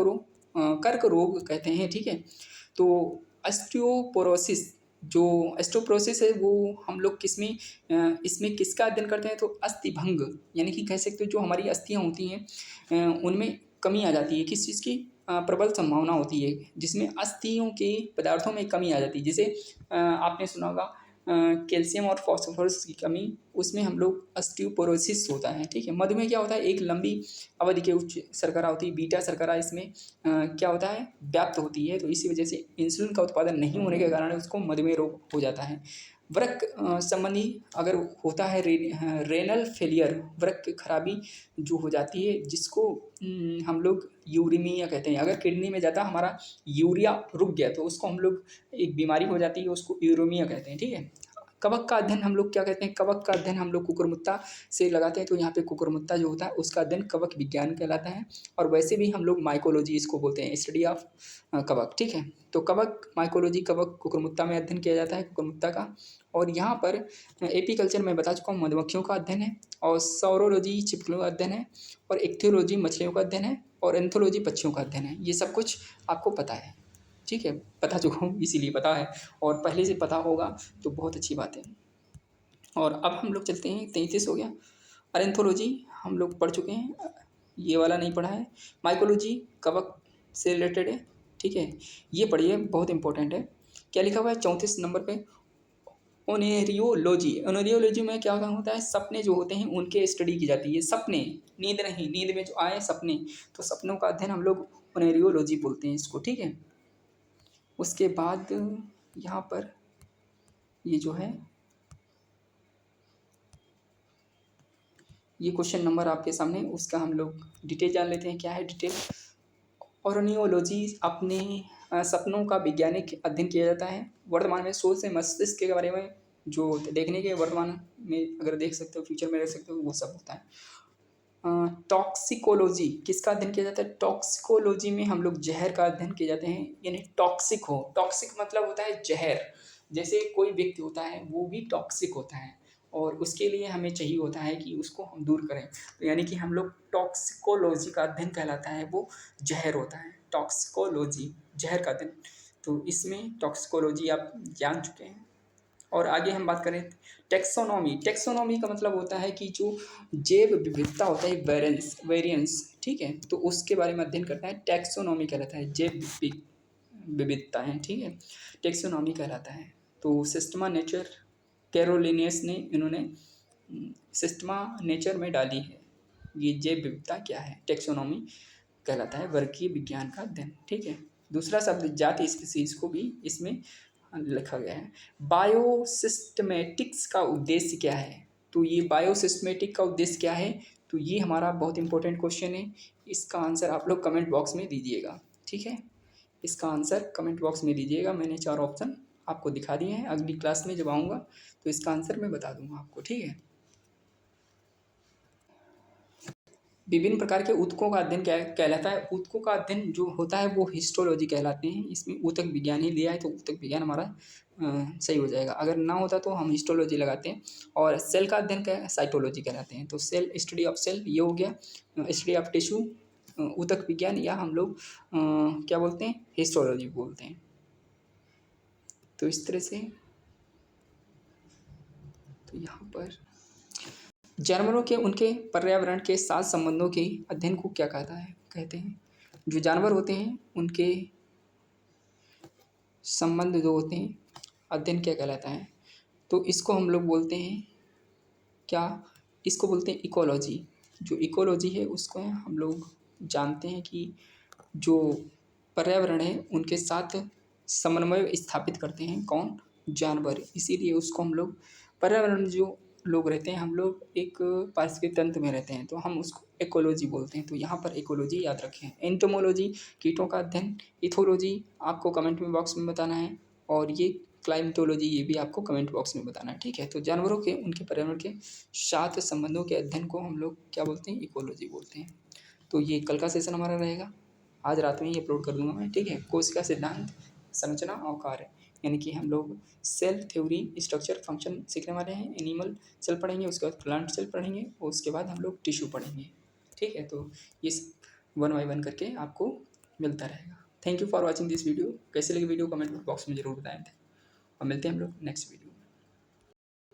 रोग कहते हैं। ठीक है, तो ऑस्टियोपोरोसिस, जो ऑस्टियोपोरोसिस है वो हम लोग इसमें किसका अध्ययन करते हैं? तो अस्थि भंग, यानी कि कह सकते हो जो हमारी अस्थियां होती हैं उनमें कमी आ जाती है। किस चीज़ की? प्रबल संभावना होती है जिसमें अस्थियों के पदार्थों में कमी आ जाती है। जैसे आपने सुना होगा कैल्शियम और फास्फोरस की कमी, उसमें हम लोग ऑस्टियोपोरोसिस होता है। ठीक है, मधुमेह क्या होता है? एक लंबी अवधि के उच्च शर्करा होती है, बीटा शर्करा इसमें क्या होता है? व्याप्त होती है, तो इसी वजह से इंसुलिन का उत्पादन नहीं होने के कारण उसको मधुमेह रोग हो जाता है। वृक्क संबंधी अगर होता है रेनल फेलियर, वृक्क की खराबी जो हो जाती है जिसको हम लोग यूरीमिया कहते हैं। अगर किडनी में ज़्यादा हमारा यूरिया रुक गया तो उसको हम लोग एक बीमारी हो जाती है, उसको यूरेमिया कहते हैं। ठीक है, कवक का अध्ययन हम लोग क्या कहते हैं? कवक का अध्ययन हम लोग कुकुरमुत्ता से लगाते हैं, तो यहाँ पे कुकुरमुत्ता जो होता है उसका अध्ययन कवक विज्ञान कहलाता है। और वैसे भी हम लोग माइकोलॉजी इसको बोलते हैं, स्टडी ऑफ कवक। ठीक है, तो कवक माइकोलॉजी कवक कुकुरमुत्ता में अध्ययन किया जाता है, कुकुरमुत्ता का। और यहाँ पर एपीकल्चर में बता चुका हूँ, मधुमक्खियों का अध्ययन है। और सौरोलॉजी छिपकलियों का अध्ययन है। और इक्थियोलॉजी मछलियों का अध्ययन है। और एंथोलॉजी पक्षियों का अध्ययन है। ये सब कुछ आपको पता है। ठीक है, बता चुका हूँ इसीलिए पता है, और पहले से पता होगा तो बहुत अच्छी बात है। और अब हम लोग चलते हैं, 33 हो गया। अरेंथोलॉजी हम लोग पढ़ चुके हैं, ये वाला नहीं पढ़ा है। माइकोलॉजी कवक से रिलेटेड है। ठीक है, ये पढ़िए, बहुत इंपॉर्टेंट है। क्या लिखा हुआ है 34 नंबर पे? ओनेरियोलॉजी। ओनेरियोलॉजी में क्या काम होता है? सपने जो होते हैं उनके स्टडी की जाती है। सपने, नींद नहीं, नींद में जो आए सपने, तो सपनों का अध्ययन हम लोग ओनेरियोलॉजी बोलते हैं इसको। ठीक है, उसके बाद यहाँ पर ये जो है, ये क्वेश्चन नंबर आपके सामने, उसका हम लोग डिटेल जान लेते हैं। क्या है डिटेल? ओनियोलॉजी अपने सपनों का वैज्ञानिक अध्ययन किया जाता है। वर्तमान में सोच से मस्तिष्क के बारे में जो देखने के वर्तमान में अगर देख सकते हो, फ्यूचर में देख सकते हो, वो सब होता है। टॉक्सिकोलॉजी किसका अध्ययन किया जाता है? टॉक्सिकोलॉजी में हम लोग जहर का अध्ययन किए जाते हैं, यानी टॉक्सिक हो। टॉक्सिक मतलब होता है जहर। जैसे कोई व्यक्ति होता है वो भी टॉक्सिक होता है, और उसके लिए हमें चाहिए होता है कि उसको हम दूर करें। तो यानी कि हम लोग टॉक्सिकोलॉजी का अध्ययन कहलाता है, वो जहर होता है। टॉक्सिकोलॉजी जहर का अध्ययन, तो इसमें टॉक्सिकोलॉजी आप जान चुके हैं। और आगे हम बात करें टेक्सोनॉमी। टेक्सोनॉमी का मतलब होता है कि जो जैव विविधता होता है, वेरिएंस। ठीक है, तो उसके बारे में अध्ययन करता है, टेक्सोनॉमी कहलाता है। जैव विविधता है। ठीक है, टेक्सोनॉमी कहलाता है। तो सिस्टमा नेचर कैरोलिनियस ने इन्होंने सिस्टमा नेचर में डाली है। ये जैव विविधता क्या है? टेक्सोनॉमी कहलाता है, वर्गीय विज्ञान का अध्ययन। ठीक है, दूसरा शब्द जाति स्पीसीज को भी इसमें लिखा गया है। बायोसिस्टमेटिक्स का उद्देश्य क्या है? तो ये बायोसिस्टमेटिक का उद्देश्य क्या है? तो ये हमारा बहुत इंपॉर्टेंट क्वेश्चन है। इसका आंसर आप लोग कमेंट बॉक्स में दीजिएगा। ठीक है, इसका आंसर कमेंट बॉक्स में दीजिएगा। मैंने 4 ऑप्शन आपको दिखा दिए हैं, अगली क्लास में जब आऊँगा तो इसका आंसर मैं बता दूंगा आपको। ठीक है, विभिन्न प्रकार के ऊतकों का अध्ययन क्या कहलाता है? ऊतकों का अध्ययन जो होता है वो हिस्टोलॉजी कहलाते हैं। इसमें ऊतक विज्ञान ही लिया है तो ऊतक विज्ञान हमारा सही हो जाएगा। अगर ना होता तो हम हिस्टोलॉजी लगाते हैं। और सेल का अध्ययन क्या है? साइटोलॉजी कहलाते हैं। तो सेल, स्टडी ऑफ सेल ये हो गया। स्टडी ऑफ टिश्यू ऊतक विज्ञान, या हम लोग क्या बोलते हैं? हिस्टोलॉजी बोलते हैं। तो इस तरह से, तो यहाँ पर जानवरों के उनके पर्यावरण के साथ संबंधों के अध्ययन को क्या कहते हैं? जो जानवर होते हैं उनके संबंध जो होते हैं, अध्ययन क्या कहलाता है? तो इसको हम लोग बोलते हैं क्या? इसको बोलते हैं इकोलॉजी। जो इकोलॉजी है उसको हम लोग जानते हैं कि जो पर्यावरण है उनके साथ समन्वय स्थापित करते हैं कौन? जानवर। इसीलिए उसको हम लोग पर्यावरण जो लोग रहते हैं, हम लोग एक पारिस्थितिक तंत्र में रहते हैं तो हम उसको इकोलॉजी बोलते हैं। तो यहाँ पर इकोलॉजी याद रखें। एंटोमोलॉजी कीटों का अध्ययन। इथोलॉजी आपको कमेंट में बॉक्स में बताना है। और ये क्लाइमेटोलॉजी, ये भी आपको कमेंट बॉक्स में बताना है, ठीक है। तो जानवरों के उनके पर्यावरण के साथ संबंधों के अध्ययन को हम लोग क्या बोलते हैं, इकोलॉजी बोलते हैं। तो ये कल का सेशन हमारा रहेगा, आज रात में ही अपलोड कर दूंगा मैं, ठीक है। कोशिका सिद्धांत, संरचना और कार्य, यानी कि हम लोग सेल थ्योरी, स्ट्रक्चर, फंक्शन सीखने वाले हैं। एनिमल सेल पढ़ेंगे, उसके बाद प्लांट सेल पढ़ेंगे और उसके बाद हम लोग टिश्यू पढ़ेंगे, ठीक है। तो ये वन बाई वन करके आपको मिलता रहेगा। Thank you for watching this video. कैसे लगी वीडियो कमेंट बॉक्स में ज़रूर बताएं थे, और मिलते हैं हम लोग नेक्स्ट वीडियो।